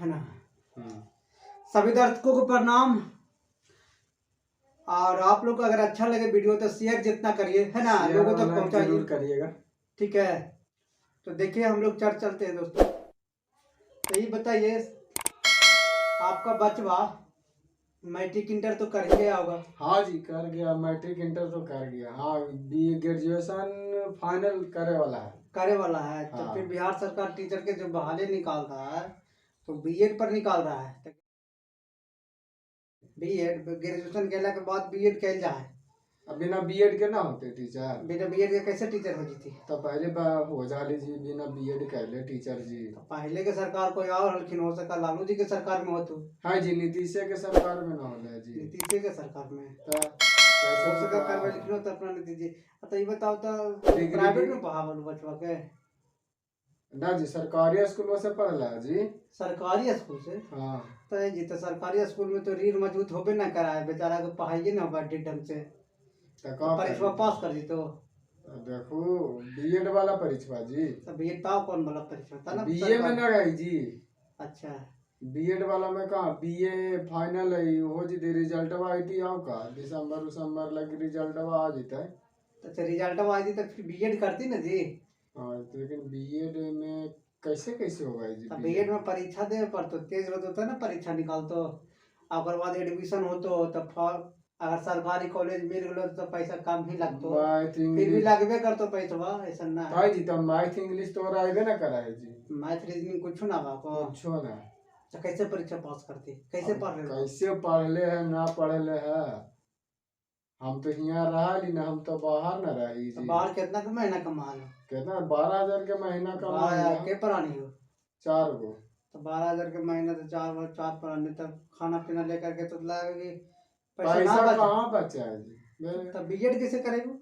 है ना। सभी दर्शकों को प्रणाम। और आप लोग को अगर अच्छा लगे वीडियो तो शेयर जितना करिए, है ना, लोगों तक पहुंचाइए करिएगा। ठीक है। तो देखिए हम लोग चलते हैं दोस्तों। तो ये बताइए, आपका बचवा मैट्रिक इंटर तो कर गया होगा? हाँ जी, कर गया। मैट्रिक इंटर तो कर गया। हाँ, बी ग्रेजुएशन फाइनल करे वाला है। तो हाँ। फिर बिहार सरकार टीचर के जो बहाने निकाल रहा है तो बीएड पर निकाल रहा है। बीएड ग्रेजुएशन केला के बाद बीएड कैल जा है। अब बिना बीएड के ना होते टीचर? बिना बीएड के कैसे टीचर हो जीती? तो पहले हो जाले जी, बिना बीएड कैले टीचर जी। तो पहले के सरकार कोई और हल्किन हो सका, लालू जी के सरकार में हो तो। हाँ जी, नीतीश के सरकार में ना होला जी। नीतीश के सरकार में तो हो सका करवा लिखनो तो अपना नीतीश जी। तो ये बताओ तो प्राइवेट में पढ़ावल बचवा के? ना जी, सरकारी स्कूलों से पढ़ला जी। सरकारी स्कूल से? हाँ। तो जी तो सरकारी स्कूल में तो रीढ़ मजबूत होबे ना करा है, बेचारा को पढ़ाइए ना बाटे ढंग से। तो परीक्षा पास कर दी तो देखो बीएड वाला परीक्षा जी। तो बीएड पाओ कौन वाला परीक्षा था ना? बीए में ना गई जी। अच्छा, बीएड वाला में कहा बीए फाइनल है हो जी। रिजल्ट आई थी आओ का दिसंबर लगी रिजल्ट आ जीता है। अच्छा रिजल्ट आई थी तो फिर बीएड करती ना जी। हाँ, लेकिन बीएड में कैसे होगा जी? बीएड में परीक्षा दे पर तो तेज होता है ना, परीक्षा निकाल तो और बाद एडमिशन हो तो अगर सरकारी कॉलेज मिल गलो तो पैसा कम ही लगतो, फिर भी लगबे करतो पैसा। ऐसा ना है जी। तो मैथ इंग्लिश तो आइबे ना करा है जी। मैथ रीजनिंग कुछ ना बा को कुछ ना। तो कैसे परीक्षा पास करती? कैसे पढ़ रहे? कैसे पढ़ले है ना पढ़ले है? हम तो यहाँ रहा ली ना, हम तो बाहर ना रही जी। तो बाहर कितना का महीना कमा लो? कितना? 12,000 के महीना कमा के परानी हो? 4 गो। तो 12,000 के महीना तो 4 परानी, तब खाना पीना लेकर के तो लगेगी पैसा कहाँ बचा है जी? तब बीएड कैसे करेगा?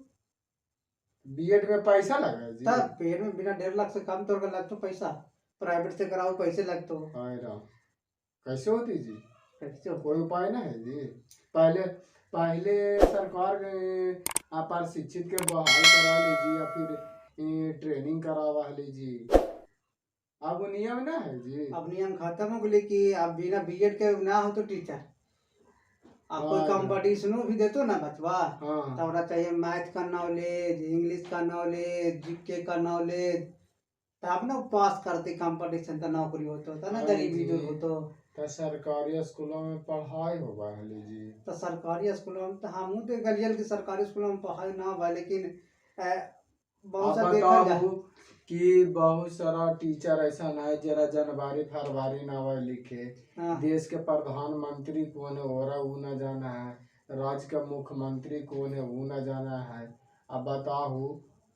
बीएड में पैसा लगा जी? तब बीएड में बिना 1.5 लाख से कम तो लगतो पैसा। प्राइवेट से कराओ पैसे लगतो। कैसे होती जी? कैसे कोई उपाय ना है जी? पहले सरकार पर शिक्षित के बहाल करा लीजिए या फिर ट्रेनिंग करवा लीजिए। अब नियम ना है जी? अब नियम खत्म हो गए कि अब बिना बीएड के ना हो तो टीचर आप कोई कंपटीशन भी देतो ना बचवा। हाँ। तो ओरा चाहिए मैथ का नॉलेज, इंग्लिश का नॉलेज, जीके का नॉलेज, तब ना पास करते कंपटीशन तो नौकरी होतो था ना, गरीबी दूर होतो। तो सरकारी स्कूलों में पढ़ाई होगा है जी? तो सरकारी स्कूलों में तो हम तो गलियल के सरकारी स्कूलों में पढ़ाई ना हुआ, लेकिन बहुत सा देखा जाए कि बहुत सारा टीचर ऐसा है जरा जनवरी फरवरी ना लिखे। हाँ। देश के प्रधानमंत्री कौन है और वो न जाना है, राज्य का मुख्यमंत्री कौन है वो न जाना है। अब बताओ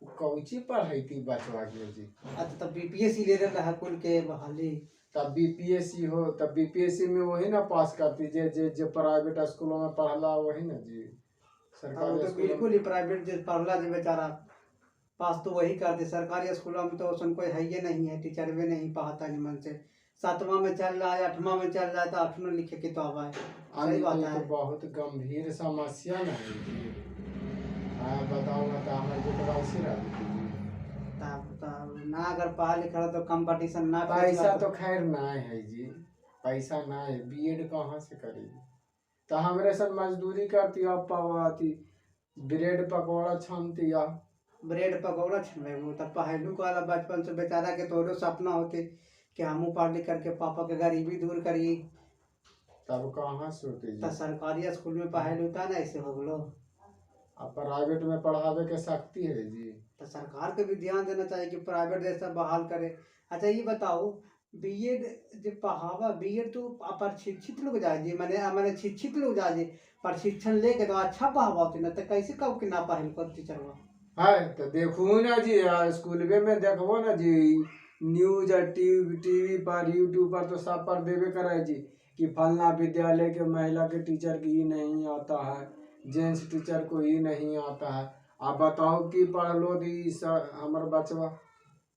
कौची पढ़ाई थी बचवा के जी? अच्छा, तब बीपीएससी ले रहा है कुल के बहाली। तब बीपीएससी हो तब बीपीएससी में वही ना पास करती जे प्राइवेट स्कूलों में पढ़ला वही ना जी। सरकारी तो बिल्कुल ही प्राइवेट जो पढ़ला जो बेचारा पास तो वही करते। सरकारी स्कूलों में तो उसमें कोई है ही नहीं है, टीचर भी नहीं पढ़ाता निमन से। 7वां में चल रहा है, 8वां में चल रहा है तो 8वां लिखे किताब है। सही बात है। तो बहुत गंभीर समस्या नहीं है। बताओ ना ना अगर पढ़ा लिखा तो कंपटीशन ना, पैसा तो खैर ना है जी। पैसा ना है, बीएड कहाँ से करेगी? तो हमरे सन मजदूरी करती अब पावाती ब्रेड पकौड़ा छानती या ब्रेड पकौड़ा छनवे तब पहलू वाला बचपन से बेचारा के तोरो सपना होते कि हम पढ़ लिख करके पापा के गरीबी दूर करी। तब कहाँ से होती? तो सरकारी स्कूल में पढ़ाई होता ना ऐसे हो गलो। अब प्राइवेट में पढ़ावे के शक्ति है जी। तो सरकार को भी ध्यान देना चाहिए कि प्राइवेट जैसा बहाल करे। अच्छा ये बताओ, बीएड जो पढ़ावा बीएड तो प्रशिक्षित लोग जाए जी, मैंने शिक्षित लोग जाए प्रशिक्षण लेके तो अच्छा पढ़ावा ना, तो कैसे कब के ना पढ़ल कर टीचर है। तो देखो ना जी, स्कूल में देखो ना जी, न्यूज टीवी पर यूट्यूब पर तो सब पर देवे करे जी कि फलना विद्यालय के महिला के टीचर की ही नहीं आता है, जेंट्स टीचर को ही नहीं आता है। आप बताओ कि पढ़ लो दी हमारे बचवा।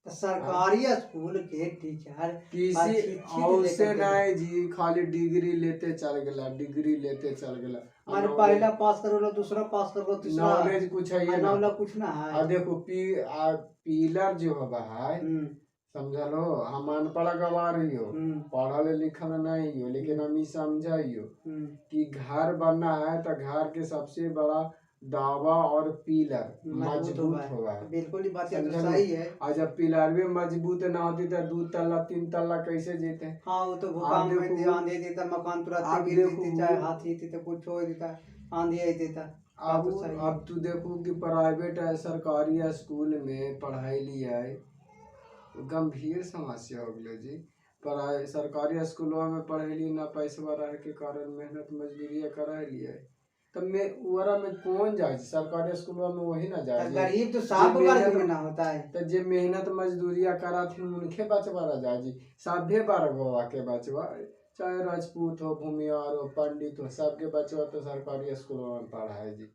तो सरकारी स्कूल के टीचर किसी और से नहीं जी, खाली डिग्री लेते चल गला, डिग्री लेते चल गला। माने पहला पास करो लो, दूसरा पास करो, तीसरा नॉलेज कुछ है ये ना कुछ ना है। और देखो पीलर जो होगा है समझलो। हम अनपढ़ गवार हियो, पढ़ल लिखल नहीं हो, लेकिन हम समझियो कि घर बनना है तो घर के सबसे बड़ा दावा और पिलर मजबूत होगा। बिल्कुल ही बात तो समझलो। सही है। और जब पिलर भी मजबूत ना होती तो 2 तल्ला 3 तल्ला कैसे जीते। हाँ वो तो आप भूकंप में देखो, आंधी देता, मकान तुरंत आप गिर देखो, देती, चाहे हाथी थी तो कुछ हो देता, आंधी आई देता। बात तो सही है। अब तू देखो कि प्राइवेट है सरकारी स्कूल में पढ़ाई लिया है गंभीर समस्या हो गई जी। पढ़ाई सरकारी स्कूलों में पढ़े लिए ना पैसा रहे के कारण मेहनत मजदूरी करा लिया है। तब मैं वरा में कौन जाए सरकारी स्कूलों में, वही ना जाए। गरीब तो साफ वर्ग में ना होता है। तो जे मेहनत मजदूरिया करा थी उनके बचवा जाए जी। सभे वर्गवा के बचवा, चाहे राजपूत हो, भूमियार हो, पंडित हो, सबके बचवा तो सरकारी स्कूलों में पढ़ा है जी।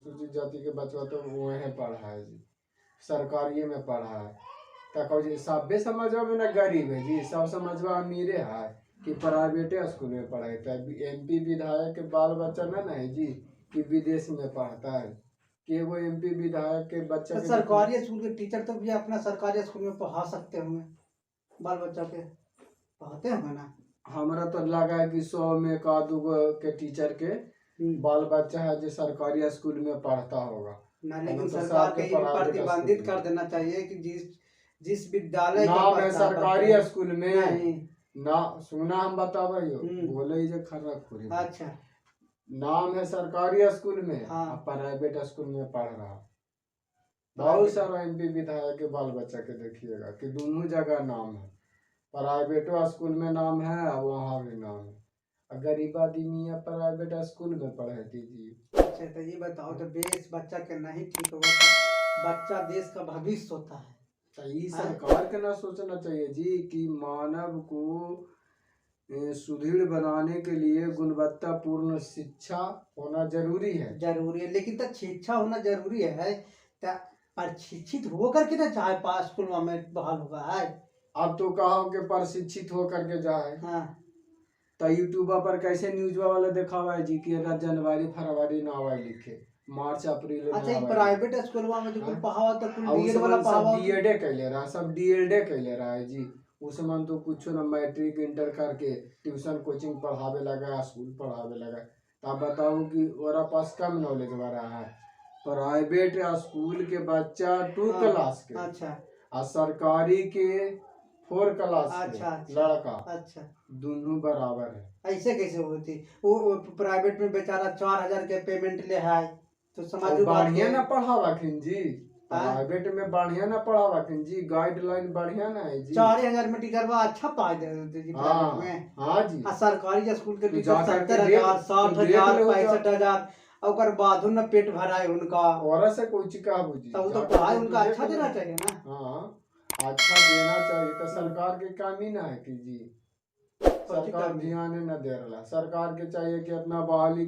सूचित जाति के बचवा तो वही पढ़ा है जी, सरकारी में पढ़ा है। तो जी सभ्य समझवा में ना गरीब है जी, सब समझवा अमीरे है कि प्राइवेटे स्कूल में पढ़ाई। तो MP विधायक के बाल बच्चा ना है जी कि विदेश में पढ़ता है कि वो MP विधायक के बच्चा तो सरकारी स्कूल के टीचर तो भी अपना सरकारी स्कूल में पढ़ा सकते होंगे, बाल बच्चा के पढ़ाते होंगे ना। हमारा तो लगा है कि 100 में 1-2 के टीचर के बाल बच्चा है जो सरकारी स्कूल में पढ़ता होगा ना। लेकिन सरकार के ये प्रतिबंधित कर देना चाहिए कि जिस विद्यालय नाम है सरकारी स्कूल में नहीं ना सुना हम बताओ बोले जो खराब। अच्छा नाम है सरकारी स्कूल में, हाँ। प्राइवेट स्कूल में पढ़ रहा। बहुत सारा MP विधायक के बाल बच्चा के देखिएगा कि दोनों जगह नाम है, प्राइवेटो स्कूल में नाम है और वहाँ भी नाम है। गरीब आदमी है प्राइवेट स्कूल में पढ़े दीजिए। अच्छा तो ये बताओ, तो बेस बच्चा के नहीं ठीक होगा तो बच्चा देश का भविष्य होता है। तो ये सरकार के ना सोचना चाहिए जी कि मानव को सुदृढ़ बनाने के लिए गुणवत्तापूर्ण शिक्षा होना जरूरी है। जरूरी है, लेकिन तो शिक्षा होना जरूरी है तो प्रशिक्षित होकर के ना चाहे पास स्कूल में बहाल होगा है। अब तो कहो कि प्रशिक्षित होकर के जाए। हाँ तो यूट्यूब पर कैसे न्यूज वाला दिखावा है जी कि अगर जनवरी फरवरी ना आवा लिखे, मार्च अप्रैल। अच्छा प्राइवेट स्कूल में जो कुल पढ़ावा तो कुल डीएड वाला पढ़ावा, डीएडे कैले रहा, सब डीएलडे कैले रहा है जी। उसमें तो कुछ ना मैट्रिक इंटर करके ट्यूशन कोचिंग पढ़ावे लगा, स्कूल पढ़ावे लगा। तो आप बताओ कि ओरा पास कम नॉलेज रहा है। प्राइवेट स्कूल के बच्चा 2 क्लास के, अच्छा और सरकारी के 4 क्लास अच्छा के लड़का, अच्छा दोनों बराबर है। ऐसे कैसे होती। वो प्राइवेट में बेचारा 4000 के पेमेंट ले है तो समाजो बढ़िया ना पढ़ावा जी, प्राइवेट में बढ़िया ना पढ़ावा जी, गाइडलाइन बढ़िया ना है जी। 4000 में टीचर बा अच्छा पढ़ा देते जी प्राइवेट में। हाँ जी। सरकारी स्कूल के टीचर 70,000 60,000 65,000 और बाद न पेट भरा है उनका, और से कोई चिका बुझी तो तो पढ़ाई उनका अच्छा देना चाहिए ना। हाँ अच्छा देना चाहिए। तो सरकार के काम ही ना है कि जी सरकार ध्यान न दे रहा। सरकार के चाहिए कि इतना बहाली,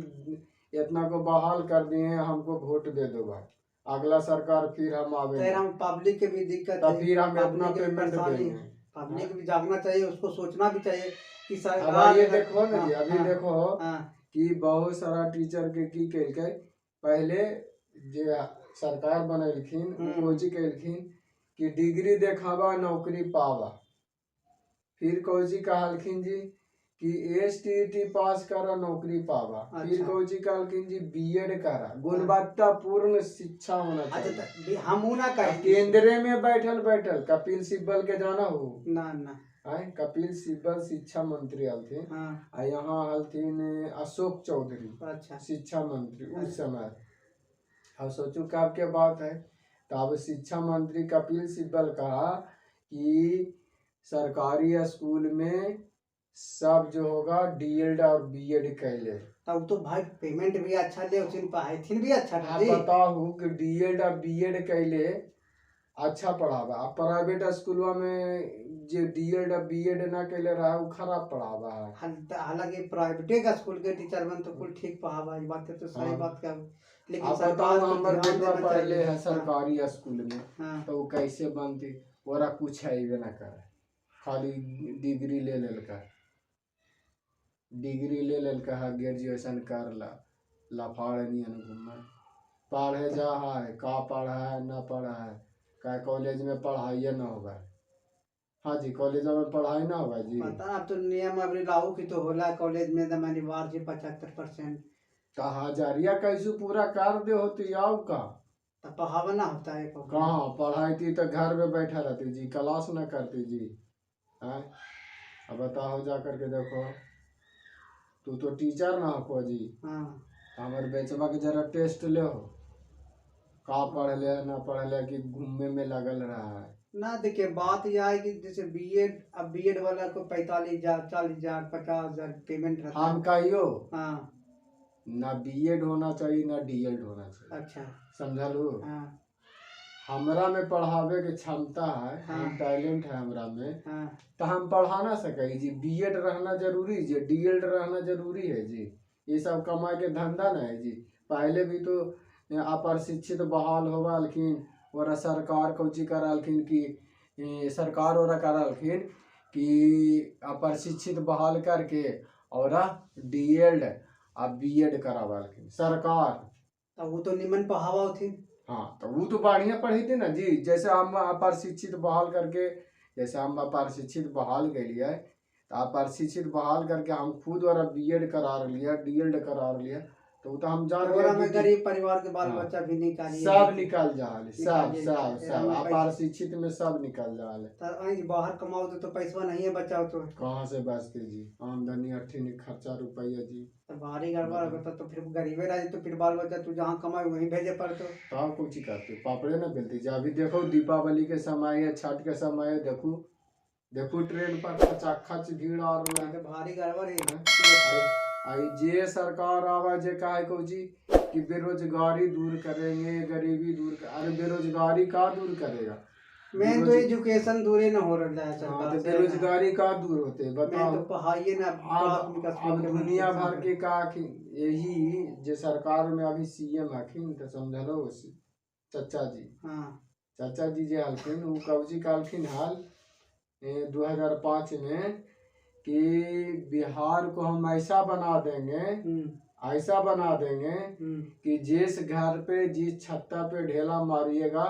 इतना को बहाल कर दिए, हमको वोट दे दो भाई, अगला सरकार फिर हम आवे। हम पब्लिक के भी दिक्कत है, फिर हम अपना पेमेंट देंगे। पब्लिक भी जागना चाहिए, उसको सोचना भी चाहिए कि सरकार। ये देखो ना जी, अभी देखो कि बहुत सारा टीचर के की के पहले जे सरकार बनलखिन कोची कहलखिन कि डिग्री देखावा नौकरी पावा। फिर कोची कहलखिन जी कि STT पास करा नौकरी पावा। फिर कोची कहलखिन जी BEd करा, गुणवत्तापूर्ण शिक्षा होना चाहिए। हम ना केंद्र में बैठल बैठल कपिल सिब्बल के जाना हो ना ना कपिल सिब्बल शिक्षा मंत्री हलथिन। यहाँ हलथिन अशोक चौधरी, अच्छा शिक्षा मंत्री उस समय। अब सोचो कब के बात है। तो अब शिक्षा मंत्री कपिल सिब्बल कहा कि सरकारी स्कूल में सब जो होगा DED और BEd कैले, तब तो भाई पेमेंट भी अच्छा ले, पढ़ाई भी अच्छा। आप बताओ कि DED और BEd कैले अच्छा पढ़ावा। अब प्राइवेट स्कूलों में जो DED और BEd ना कैले रहा वो खराब पढ़ावा है। हालांकि प्राइवेट का स्कूल के टीचर मन तो कुल ठीक पढ़ावा, बात है तो सही बात क्या। लेकिन सरकार हमारे बेटवा पढ़ले है सरकारी स्कूल में, तो वो कैसे बनती, ओरा कुछ है ना करे, खाली डिग्री ले ललका, डिग्री ले ललका है, ग्रेजुएशन कर लफाड़ नहीं घूमा, पढ़े जा है का पढ़ा है ना पढ़ा है, क्या कॉलेज में पढ़ाई ना होगा? हाँ जी, कॉलेजों में पढ़ाई ना होगा जी। पता ना, अब तो नियम अभी लागू की तो होला कॉलेज में एकदम अनिवार्य 75%। कहा जा रिया कैसे पूरा कर दे होती आओ का? तब पढ़ावा ना होता है कभी। कहाँ पढ़ाई थी तो घर में बैठा रहती जी, क्लास ना करती जी। हैं? अब बताओ जा करके देखो, तू तो टीचर ना हो जी, हाँ हमारे बेचवा के जरा टेस्ट ले हो, का पढ़ ले ना पढ़ ले कि घूमने में लगल रहा है। ना, देखिए बात यह है कि जैसे बीएड, अब बीएड वाला को 45,000, 40,000, 50,000 पेमेंट रहता हम है। कहियो हाँ ना बीएड होना चाहिए ना डीएड होना चाहिए, अच्छा। समझलू? हाँ हमरा में पढ़ावे के क्षमता है, हाँ हम टैलेंट है हमरा में, हाँ तो हम पढ़ा ना सके जी। बीएड रहना जरूरी जी, डीएड रहना जरूरी है जी। ये सब कमाए के धंधा ना है जी। पहले भी तो अप्रशिक्षित बहाल होवालखिन और सरकार कौची करालखिन कि सरकार और करालखिन कि अप्रशिक्षित बहाल करके और डीएड और बीएड करावालखिन सरकार। तो वो तो निमन पढ़ावा होती। हाँ तो वो तो बढ़िया पढ़ी थी ना जी। जैसे हम अप्रशिक्षित बहाल करके, जैसे हम अप्रशिक्षित बहाल के लिए तो अप्रशिक्षित बहाल करके हम खुद और बीएड करा लिया, डीएड करा लिया, तो वो तो हम जान और गए हमें कि गरीब परिवार के बाल हाँ, बच्चा भी निकालिए, सब निकल जा सब निकालिए, सब फिर सब हमें पैसे अप्रशिक्षित में सब निकल जा। बाहर कमाओ तो पैसा नहीं है बचाओ तो कहाँ से बचते जी? आमदनी अठी नहीं, खर्चा रुपया जी। भारी गड़बड़ होता तो फिर गरीबे रह तो फिर बाल बच्चा तू जहाँ कमाए वहीं भेजे पड़तो। तो कुछ करते पापड़े ना बेलती जी। अभी देखो दीपावली के समय है, छठ के समय है, देखो देखो ट्रेन पर खचाखच भीड़ आ रहा है। भारी गड़बड़ है। आई जे सरकार आवाज का है जी कि बेरोजगारी दूर करेंगे, गरीबी दूर अरे बेरोजगारी का दूर करेगा? मेन तो एजुकेशन दूरे न हो रहा है सरकार तो से। बेरोजगारी का दूर होते बताओ। तो पढ़ाइए ना अब दुनिया भर के का यही जे सरकार में अभी सीएम हखिन तो समझलो चाचा जी। हाँ चाचा जी जे हलखिन वो कौची कहलखिन हाल 2005 में कि बिहार को हम ऐसा बना देंगे, ऐसा बना देंगे कि जिस घर पे जिस छत्ता पे ढेला मारिएगा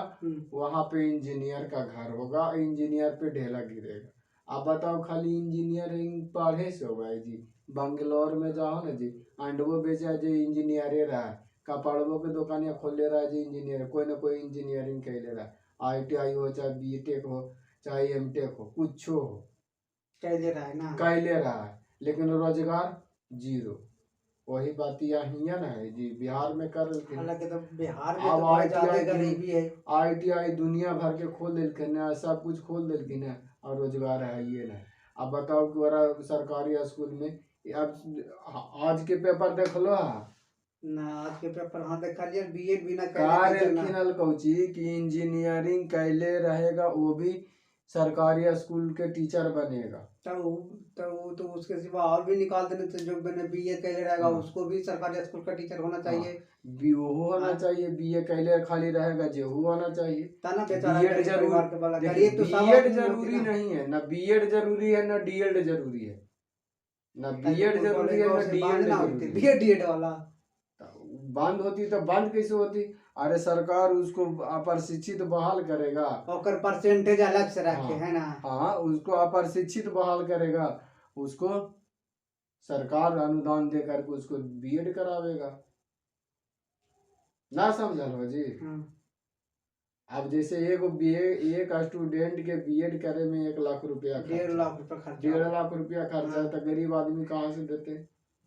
वहां पे इंजीनियर का घर होगा, इंजीनियर पे ढेला गिरेगा। अब बताओ खाली इंजीनियरिंग पढ़े से होगा जी? बंगलोर में जाओ ना जी, अंडवो बेचा जो इंजीनियर रहा है, कपड़ों के दुकानिया खोले रहा है जी इंजीनियर, कोई ना कोई इंजीनियरिंग कैले रहा है। ITI हो चाहे बीटेक हो चाहे एमटेक हो, कुछ हो कैले रहा है ना, कैले रहा है, लेकिन रोजगार जीरो। वही बात यहाँ ना है जी, बिहार में कर हालांकि तो बिहार में अब तो बहुत ज्यादा ITI गरीबी है। ITI दुनिया भर के खोल दिलखिन है, सब कुछ खोल दिलखिन है और रोजगार है ये ना। अब बताओ कि वरा सरकारी स्कूल में अब आज के पेपर देख लो ना, आज के पेपर हाँ देखा लिया, बीएड भी ना कार्य कौची कि इंजीनियरिंग कैले रहेगा वो भी सरकारी स्कूल के टीचर बनेगा। तो उसके सिवा और भी निकाल देने चाहिए, जो मैंने बीए कैले रहेगा उसको भी सरकारी स्कूल का टीचर होना चाहिए। वो होना चाहिए, बीए कैले खाली रहेगा जो होना चाहिए। बीएड जरूरी, बीएड जरूरी नहीं है, ना बीएड जरूरी है ना डीएड जरूरी है, ना बीएड जरूरी है ना डीएड जरूरी। बीएड डीएड वाला बंद होती तो बंद कैसे होती? अरे सरकार उसको अप्रशिक्षित बहाल करेगा, और परसेंटेज अलग से रखे है ना। हाँ उसको अप्रशिक्षित बहाल करेगा, उसको सरकार अनुदान दे करके उसको बीएड करावेगा ना, समझल हो जी? अब जैसे एक स्टूडेंट के बीएड करे में 1 लाख रुपया, 1.5 लाख रुपया खर्चा, 1.5 लाख रुपया खर्चा है, तो गरीब आदमी कहाँ से देते,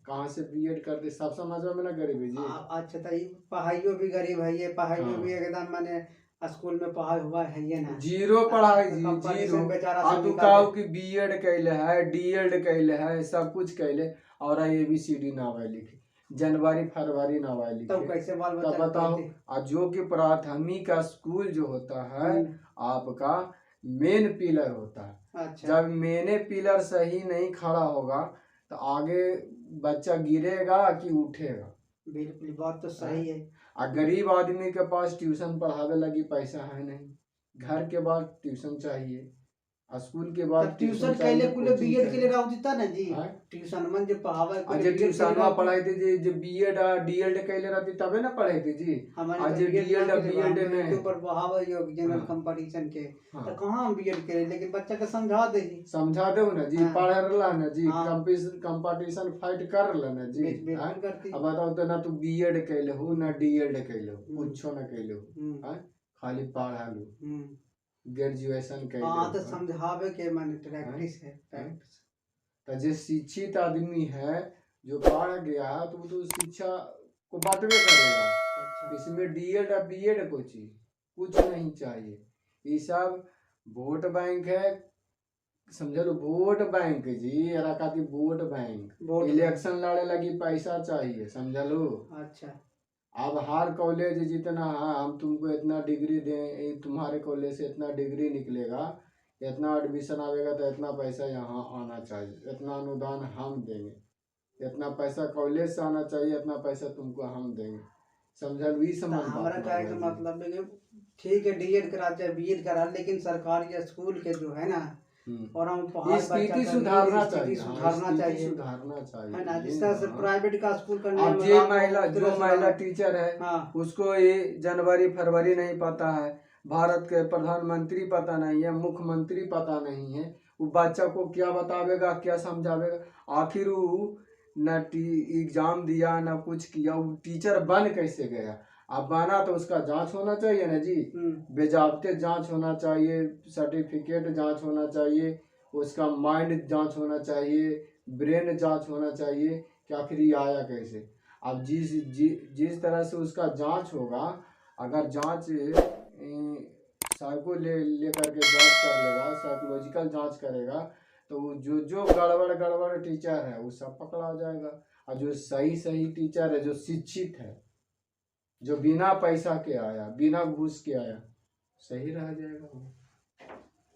कहाँ से बीएड करते? सब समझ में ना गरीबी जी। अच्छा तो पढ़ाइयों भी गरीब है, ये पढ़ाइयों भी एकदम मैंने स्कूल में पढ़ाई हुआ है ये ना, जीरो पढ़ाई जी, जीरो। अब तू कहो कि बीएड कैले है, डीएड कैले है, सब कुछ कैले और ABCD ना आवे लिखे, जनवरी फरवरी ना आवे लिखे, तो कैसे बाल बच्चा तब बताओ। जो कि प्राथमिक स्कूल जो होता है आपका मेन पिलर होता है। अच्छा। जब मेन पिलर सही नहीं खड़ा होगा तो आगे बच्चा गिरेगा कि उठेगा? बिल्कुल बात तो सही है। गरीब आदमी के पास ट्यूशन पढ़ावे लगी पैसा है नहीं, घर के बाद ट्यूशन चाहिए, स्कूल के बाद तब ट्यूशन चाहिए, कैले कुले कोचिंग बीएड के लिए चाहिए। राउ देता ना जी। हाँ? ट्यूशन मन जो पढ़ावा है, आज ट्यूशनवा पढ़ाई थी जी, जो बीएड डीएड कैले रहती तबे ना पढ़ाई थी जी। हमारे आज तो बीएड डीएड ना के बीएड लिए ने यूट्यूब पर पढ़ावा यो जनरल हाँ। कंपटीशन के, हाँ। तो कहाँ हम बीएड करे, लेकिन बच्चा के समझा दे जी। समझा दो ना जी, हाँ। पढ़ रहा ना जी, हाँ। कंपटीशन फाइट कर रहा ना जी। बिल्कुल हाँ? करती। अब बताओ तो ना तू बीएड कैले हो ना डीएड कैले हो, कुछ ना कैले हो, हम्म। खाली पढ़ा लो, हम्म। ग्रेजुएशन कैले हाँ हो। तो समझावे के माने प्रैक्टिस है, प्रैक्टिस। तो जो शिक्षित आदमी है, जो पढ़ गया है, तो वो तो शिक्षा को बांटवे करेगा। अच्छा। इसमें डीएड और बीएड को चीज कुछ नहीं चाहिए, ये सब वोट बैंक है, समझ लो, वोट बैंक जी, अरा खाती वोट बैंक, इलेक्शन लड़े लगी पैसा चाहिए, समझ लो। अच्छा। अब हर कॉलेज जितना हम तुमको इतना डिग्री दें, तुम्हारे कॉलेज से इतना डिग्री निकलेगा, इतना एडमिशन आवेगा, तो इतना पैसा यहाँ आना चाहिए, इतना अनुदान हम देंगे, इतना पैसा कॉलेज से आना चाहिए, इतना पैसा तुमको हम देंगे, समझल। ई समान हमारा कहे का मतलब है कि ठीक है डीएड करा चाहे बीएड करा, लेकिन सरकारी स्कूल के जो है ना, और हम स्थिति सुधारना चाहिए, सुधारना चाहिए, सुधारना चाहिए, है ना। जिस तरह से प्राइवेट का स्कूल का अब नियम जो है, महिला टीचर है, हाँ। उसको ये जनवरी फरवरी नहीं पता है, भारत के प्रधानमंत्री पता नहीं है, मुख्यमंत्री पता नहीं है, वो बच्चा को क्या बतावेगा, क्या समझावेगा, आखिर वो न एग्जाम दिया न कुछ किया, वो टीचर बन कैसे गया। अब बना तो उसका जांच होना चाहिए ना जी, बेजाबते जांच होना चाहिए, सर्टिफिकेट जांच होना चाहिए, उसका माइंड जांच होना चाहिए, ब्रेन जांच होना चाहिए कि आखिर ये आया कैसे। अब जिस तरह से उसका जांच होगा, अगर जांच साइको लेकर के जांच कर लेगा, साइकोलॉजिकल जांच करेगा, तो वो जो गड़बड़ टीचर है वो सब पकड़ा जाएगा, और जो सही टीचर है, जो शिक्षित है, जो बिना पैसा के आया, बिना घूस के आया, सही रह जाएगा।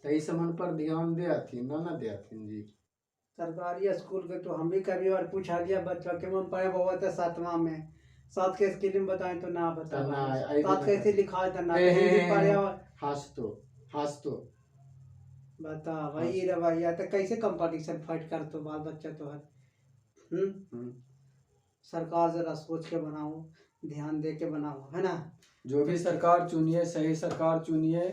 तो इस मन पर ध्यान दे जी। सरकारी स्कूल के तो हम भी कभी बार पूछा लिया बच्चा के मन पढ़े बहुत है 7वां में, 7 के स्कूल में बताएं तो ना बता, 7 कैसे लिखा है तो ना हंस तो बता वही रवैया, तो कैसे कंपटीशन फाइट कर तो बाल बच्चा तो है। सरकार जरा सोच के बनाओ, ध्यान दे के बनाओ, है ना। जो भी सरकार चुनिए, सही सरकार चुनिए,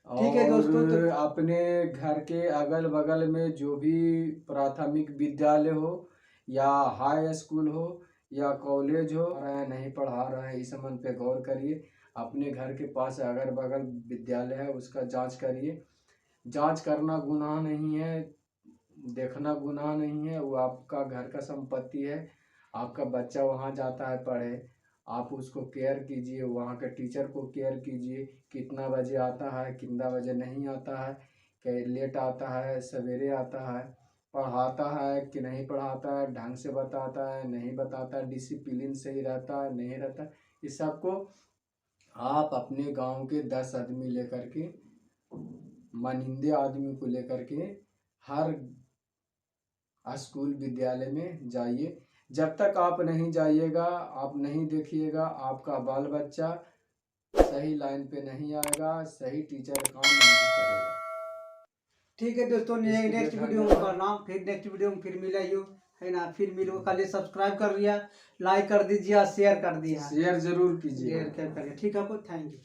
ठीक है दोस्तों। तो अपने घर के अगल बगल में जो भी प्राथमिक विद्यालय हो, या हाई स्कूल हो, या कॉलेज हो, नहीं पढ़ा रहे हैं, इस संबंध पे गौर करिए। अपने घर के पास अगल बगल विद्यालय है, उसका जांच करिए। जांच करना गुनाह नहीं है, देखना गुनाह नहीं है, वो आपका घर का संपत्ति है, आपका बच्चा वहाँ जाता है पढ़े, आप उसको केयर कीजिए, वहाँ के टीचर को केयर कीजिए, कितना बजे आता है, कितना बजे नहीं आता है, क्या लेट आता है, सवेरे आता है, पढ़ाता है कि नहीं पढ़ाता है, ढंग से बताता है नहीं बताता है, डिसिप्लिन सही रहता है नहीं रहता, इस सबको आप अपने गांव के 10 आदमी लेकर के, मानिंदे आदमी को लेकर के हर स्कूल विद्यालय में जाइए। जब तक आप नहीं जाइएगा, आप नहीं देखिएगा, आपका बाल बच्चा सही लाइन पे नहीं आएगा, सही टीचर काम नहीं करेगा। ठीक है दोस्तों, नेक्स्ट वीडियो में करना, फिर नेक्स्ट वीडियो में फिर मिला यू, है ना। फिर मिलो, खाली सब्सक्राइब कर दिया, लाइक कर दीजिए, शेयर कर दिया, शेयर जरूर कीजिए, शेयर कर, ठीक है आपको, थैंक यू।